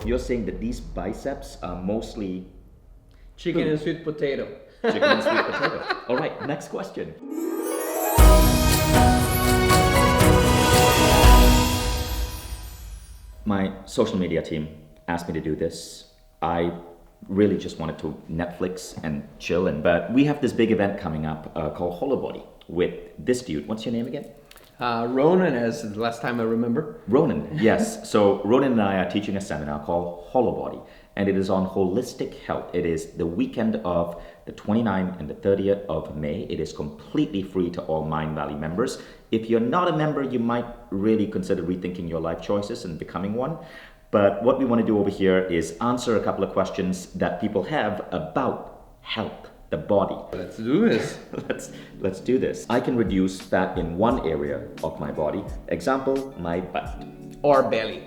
You're saying that these biceps are mostly Chicken and sweet potato. chicken and sweet potato. All right, next question. My social media team asked me to do this. I really just wanted to Netflix and chill, but we have this big event coming up called Hollow Body with this dude. What's your name again? Ronan, as the last time I remember. Ronan, yes. So Ronan and I are teaching a seminar called Hollow Body, and it is on holistic health. It is the weekend of the 29th and the 30th of May. It is completely free to all Mind Valley members. If you're not a member, you might really consider rethinking your life choices and becoming one. But what we want to do over here is answer a couple of questions that people have about health, the body. Let's do this. Let's do this. I can reduce fat in one area of my body. Example, my butt. Or belly.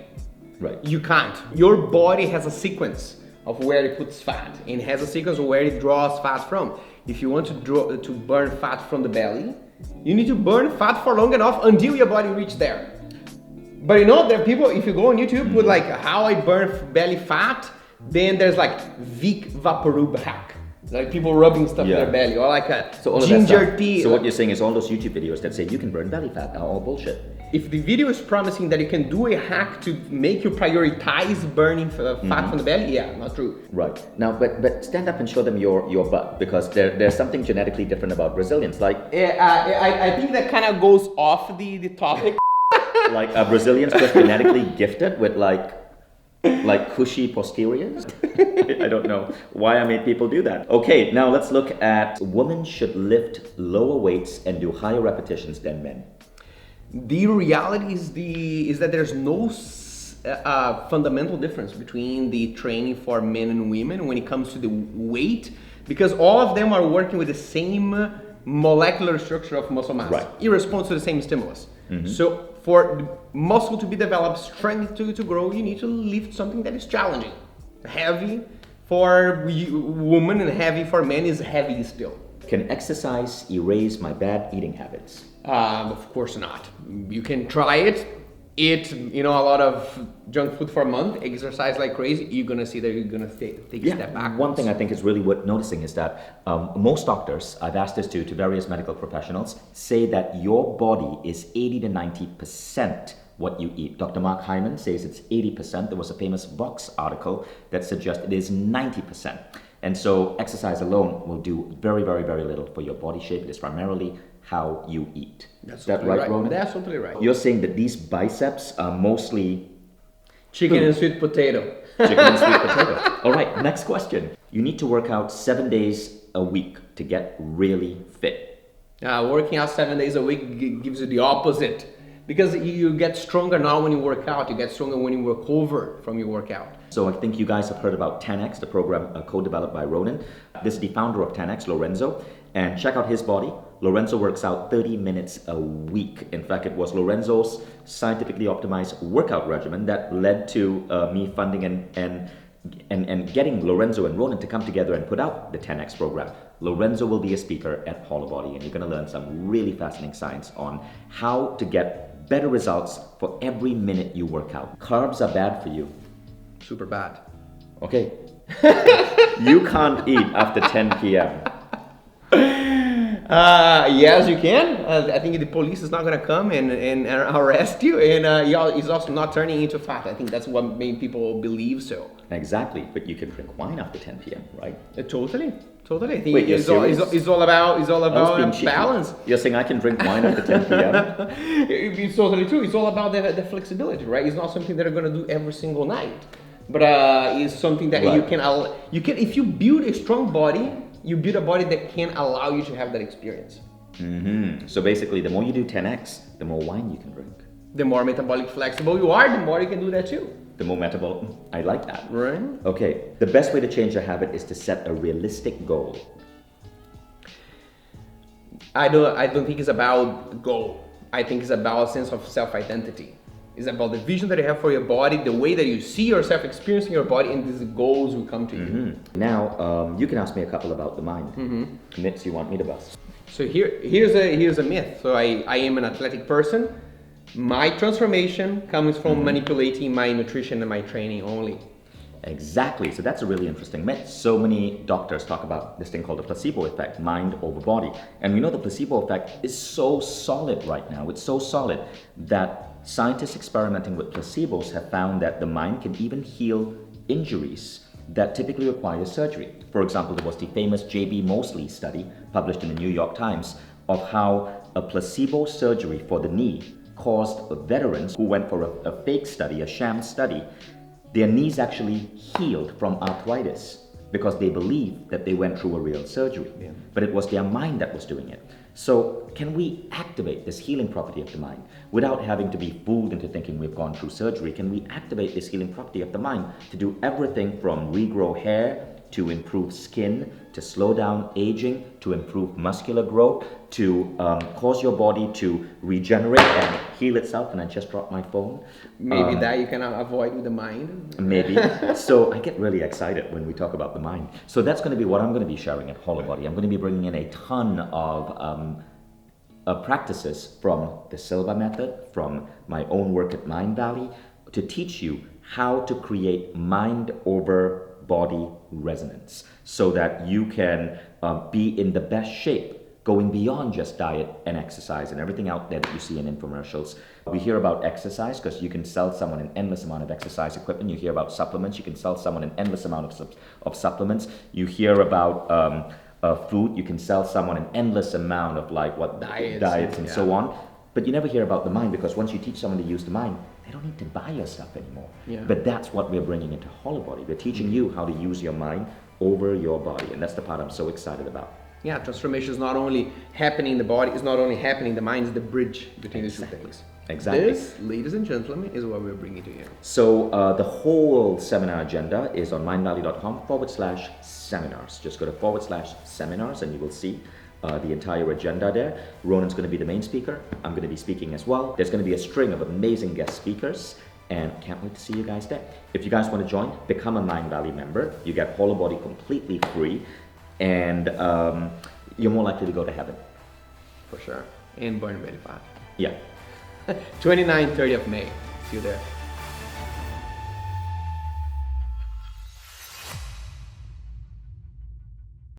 Right. You can't. Your body has a sequence of where it puts fat, and it has a sequence of where it draws fat from. If you want to burn fat from the belly, you need to burn fat for long enough until your body reaches there. But you know, there are people, if you go on YouTube with like how I burn belly fat, then there's like Vic Vaporub hack. Like people rubbing stuff in their belly, or like a ginger tea. So what you're saying is all those YouTube videos that say you can burn belly fat are all bullshit. If the video is promising that you can do a hack to make you prioritize burning fat from the belly, yeah, not true. Right. Now, but stand up and show them your butt, because there's something genetically different about Brazilians. Like, I think that kind of goes off the topic. like are Brazilians just genetically gifted with like cushy posteriors? I don't know why I made people do that. Okay, now let's look at women should lift lower weights and do higher repetitions than men. The reality is that there's no fundamental difference between the training for men and women when it comes to the weight, because all of them are working with the same molecular structure of muscle mass, right, in response to the same stimulus. So for the muscle to be developed, strength to grow, you need to lift something that is challenging. Heavy for women and heavy for men is heavy still. Can exercise erase my bad eating habits? Of course not. You can try it. Eat, a lot of junk food for a month, exercise like crazy, you're gonna see that you're gonna take a step back. One thing I think is really worth noticing is that most doctors, I've asked this to various medical professionals, say that your body is 80 to 90% what you eat. Dr. Mark Hyman says it's 80%. There was a famous Vox article that suggests it is 90%. And so exercise alone will do very, very, very little for your body shape. It is primarily how you eat. That's Is that right, Ronan? That's totally right. You're saying that these biceps are mostly chicken and sweet potato. Chicken and sweet potato. All right, next question. You need to work out 7 days a week to get really fit. Working out 7 days a week gives you the opposite, because you get stronger not when you work out, you get stronger when you recover from your workout. So I think you guys have heard about 10X, the program co-developed by Ronan. This is the founder of 10X, Lorenzo, and check out his body. Lorenzo works out 30 minutes a week. In fact, it was Lorenzo's scientifically optimized workout regimen that led to me funding and getting Lorenzo and Ronan to come together and put out the 10X program. Lorenzo will be a speaker at Hollow Body, and you're going to learn some really fascinating science on how to get better results for every minute you work out. Carbs are bad for you. Super bad. Okay. You can't eat after 10 p.m. Yes, you can. I think the police is not going to come and arrest you, and it's also not turning into fat. I think that's what made people believe so. Exactly, but you can drink wine after 10 p.m., right? Totally. I think Wait, it's all about balance. You're saying I can drink wine after 10 p.m.? It's totally true. It's all about the flexibility, right? It's not something that you're going to do every single night, but it's something that you can. If you build a strong body, you build a body that can allow you to have that experience. So basically, the more you do 10X, the more wine you can drink. The more metabolic flexible you are, the more you can do that too. The more metabolic. I like that. Right. Okay. The best way to change a habit is to set a realistic goal. I don't think it's about goal. I think it's about a sense of self-identity. It's about the vision that you have for your body, the way that you see yourself experiencing your body, and these goals will come to you. Now, you can ask me a couple about the mind. Myths you want me to bust. So here's a myth. So I am an athletic person. My transformation comes from manipulating my nutrition and my training only. Exactly. So that's a really interesting myth. So many doctors talk about this thing called the placebo effect, mind over body. And we know the placebo effect is so solid right now. It's so solid that scientists experimenting with placebos have found that the mind can even heal injuries that typically require surgery. For example, there was the famous J.B. Moseley study published in the New York Times of how a placebo surgery for the knee caused veterans who went for a fake study, a sham study, their knees actually healed from arthritis because they believed that they went through a real surgery. Yeah. But it was their mind that was doing it. So can we activate this healing property of the mind without having to be fooled into thinking we've gone through surgery? Can we activate this healing property of the mind to do everything from regrow hair, to improve skin, to slow down aging, to improve muscular growth, to cause your body to regenerate and heal itself? And I just dropped my phone. Maybe that you can avoid with the mind. Maybe. So I get really excited when we talk about the mind. So that's going to be what I'm going to be sharing at Hollow Body. I'm going to be bringing in a ton of practices from the Silva method, from my own work at Mind Valley, to teach you how to create mind over body resonance so that you can be in the best shape, going beyond just diet and exercise and everything out there that you see in infomercials. We hear about exercise because you can sell someone an endless amount of exercise equipment. You hear about supplements, you can sell someone an endless amount of supplements. You hear about food, you can sell someone an endless amount of diets and so on. But you never hear about the mind, because once you teach someone to use the mind, they don't need to buy your stuff anymore. Yeah. But that's what we're bringing into Hollow Body. We're teaching you how to use your mind over your body, and that's the part I'm so excited about. Yeah, transformation is not only happening in the body, it's not only happening in the mind, it's the bridge between the two things. Exactly. This, ladies and gentlemen, is what we're bringing to you. So the whole seminar agenda is on mindvalley.com/seminars. Just go to /seminars and you will see the entire agenda there. Ronan's going to be the main speaker. I'm going to be speaking as well. There's going to be a string of amazing guest speakers, and can't wait to see you guys there. If you guys want to join, become a Mind Valley member. You get Hollow Body completely free, and you're more likely to go to heaven. For sure. And burn very fast. Yeah. 29, 30th of May. See you there.